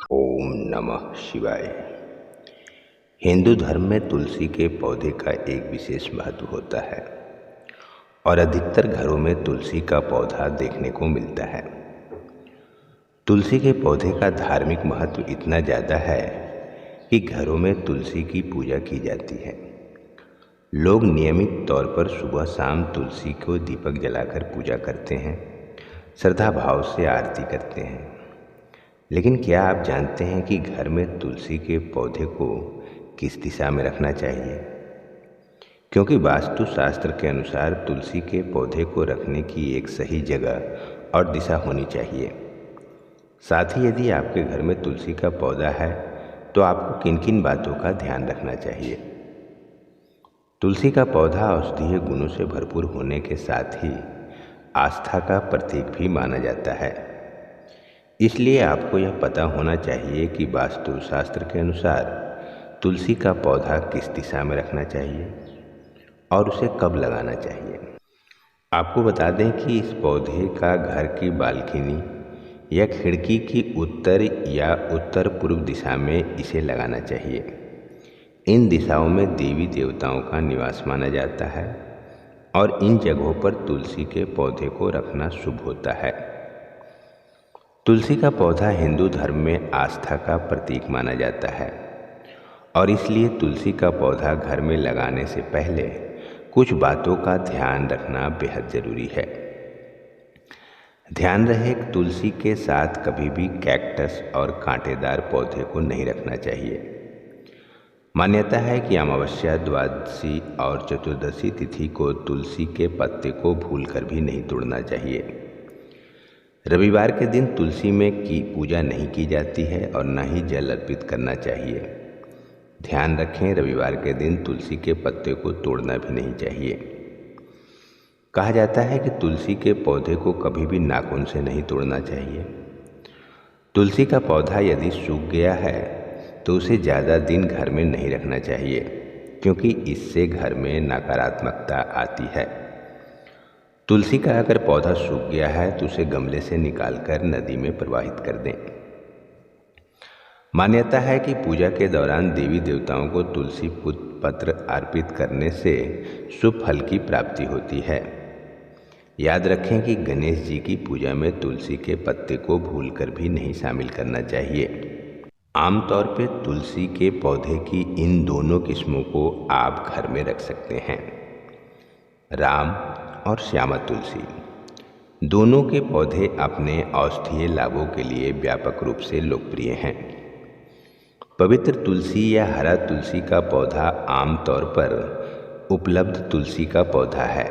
ओम नमः शिवाय। हिंदू धर्म में तुलसी के पौधे का एक विशेष महत्व होता है और अधिकतर घरों में तुलसी का पौधा देखने को मिलता है। तुलसी के पौधे का धार्मिक महत्व इतना ज़्यादा है कि घरों में तुलसी की पूजा की जाती है। लोग नियमित तौर पर सुबह शाम तुलसी को दीपक जलाकर पूजा करते हैं, श्रद्धा भाव से आरती करते हैं। लेकिन क्या आप जानते हैं कि घर में तुलसी के पौधे को किस दिशा में रखना चाहिए? क्योंकि वास्तु शास्त्र के अनुसार तुलसी के पौधे को रखने की एक सही जगह और दिशा होनी चाहिए। साथ ही यदि आपके घर में तुलसी का पौधा है तो आपको किन किन बातों का ध्यान रखना चाहिए। तुलसी का पौधा औषधीय गुणों से भरपूर होने के साथ ही आस्था का प्रतीक भी माना जाता है। इसलिए आपको यह पता होना चाहिए कि वास्तु शास्त्र के अनुसार तुलसी का पौधा किस दिशा में रखना चाहिए और उसे कब लगाना चाहिए। आपको बता दें कि इस पौधे का घर की बालकनी या खिड़की की उत्तर या उत्तर पूर्व दिशा में इसे लगाना चाहिए। इन दिशाओं में देवी देवताओं का निवास माना जाता है और इन जगहों पर तुलसी के पौधे को रखना शुभ होता है। तुलसी का पौधा हिंदू धर्म में आस्था का प्रतीक माना जाता है और इसलिए तुलसी का पौधा घर में लगाने से पहले कुछ बातों का ध्यान रखना बेहद ज़रूरी है। ध्यान रहे कि तुलसी के साथ कभी भी कैक्टस और कांटेदार पौधे को नहीं रखना चाहिए। मान्यता है कि अमावस्या, द्वादशी और चतुर्दशी तिथि को तुलसी के पत्ते को भूलकर भी नहीं तोड़ना चाहिए। रविवार के दिन तुलसी में की पूजा नहीं की जाती है और न ही जल अर्पित करना चाहिए। ध्यान रखें, रविवार के दिन तुलसी के पत्ते को तोड़ना भी नहीं चाहिए। कहा जाता है कि तुलसी के पौधे को कभी भी नाखून से नहीं तोड़ना चाहिए। तुलसी का पौधा यदि सूख गया है तो उसे ज़्यादा दिन घर में नहीं रखना चाहिए, क्योंकि इससे घर में नकारात्मकता आती है। तुलसी का अगर पौधा सूख गया है तो उसे गमले से निकालकर नदी में प्रवाहित कर दें। मान्यता है कि पूजा के दौरान देवी देवताओं को तुलसी पत्र अर्पित करने से शुभ फल की प्राप्ति होती है। याद रखें कि गणेश जी की पूजा में तुलसी के पत्ते को भूलकर भी नहीं शामिल करना चाहिए। आमतौर पर तुलसी के पौधे की इन दोनों किस्मों को आप घर में रख सकते हैं। राम और श्यामा तुलसी दोनों के पौधे अपने औषधीय लाभों के लिए व्यापक रूप से लोकप्रिय हैं। पवित्र तुलसी या हरा तुलसी का पौधा आमतौर पर उपलब्ध तुलसी का पौधा है,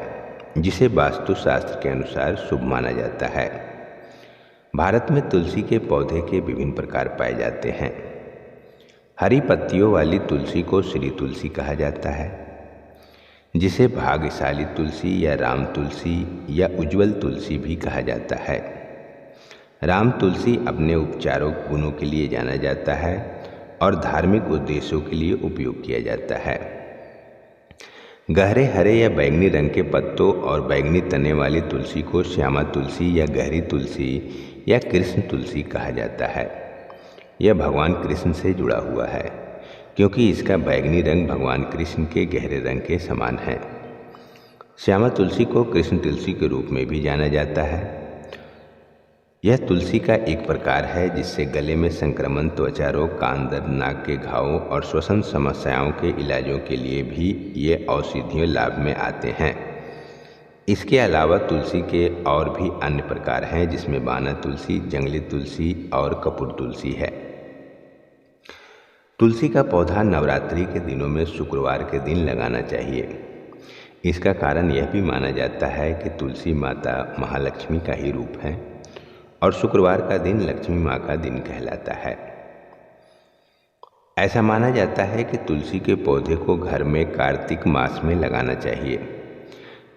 जिसे वास्तु शास्त्र के अनुसार शुभ माना जाता है। भारत में तुलसी के पौधे के विभिन्न प्रकार पाए जाते हैं। हरी पत्तियों वाली तुलसी को श्री तुलसी कहा जाता है, जिसे भाग्यशाली तुलसी या राम तुलसी या उज्ज्वल तुलसी भी कहा जाता है। राम तुलसी अपने उपचारक गुणों के लिए जाना जाता है और धार्मिक उद्देश्यों के लिए उपयोग किया जाता है। गहरे हरे या बैंगनी रंग के पत्तों और बैंगनी तने वाली तुलसी को श्यामा तुलसी या गहरी तुलसी या कृष्ण तुलसी कहा जाता है। यह भगवान कृष्ण से जुड़ा हुआ है, क्योंकि इसका बैंगनी रंग भगवान कृष्ण के गहरे रंग के समान है। श्यामा तुलसी को कृष्ण तुलसी के रूप में भी जाना जाता है। यह तुलसी का एक प्रकार है जिससे गले में संक्रमण, त्वचा रोग, कान दर्द, नाक के घावों और श्वसन समस्याओं के इलाजों के लिए भी ये औषधीय लाभ में आते हैं। इसके अलावा तुलसी के और भी अन्य प्रकार हैं, जिसमें बाना तुलसी, जंगली तुलसी और कपूर तुलसी है। तुलसी का पौधा नवरात्रि के दिनों में शुक्रवार के दिन लगाना चाहिए। इसका कारण यह भी माना जाता है कि तुलसी माता महालक्ष्मी का ही रूप है और शुक्रवार का दिन लक्ष्मी माँ का दिन कहलाता है। ऐसा माना जाता है कि तुलसी के पौधे को घर में कार्तिक मास में लगाना चाहिए।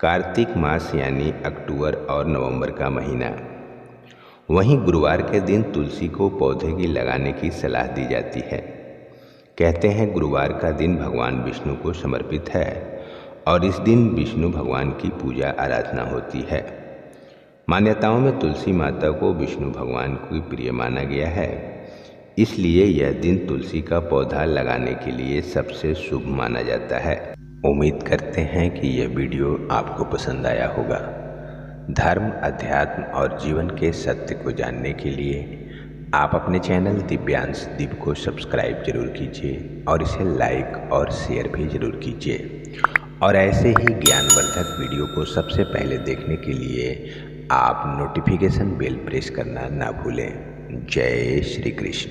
कार्तिक मास यानी अक्टूबर और नवंबर का महीना। वहीं गुरुवार के दिन तुलसी को पौधे की लगाने की सलाह दी जाती है। कहते हैं गुरुवार का दिन भगवान विष्णु को समर्पित है और इस दिन विष्णु भगवान की पूजा आराधना होती है। मान्यताओं में तुलसी माता को विष्णु भगवान को प्रिय माना गया है, इसलिए यह दिन तुलसी का पौधा लगाने के लिए सबसे शुभ माना जाता है। उम्मीद करते हैं कि यह वीडियो आपको पसंद आया होगा। धर्म, अध्यात्म और जीवन के सत्य को जानने के लिए आप अपने चैनल दिव्यांश दीप को सब्सक्राइब जरूर कीजिए और इसे लाइक और शेयर भी जरूर कीजिए। और ऐसे ही ज्ञानवर्धक वीडियो को सबसे पहले देखने के लिए आप नोटिफिकेशन बेल प्रेस करना ना भूलें। जय श्री कृष्ण।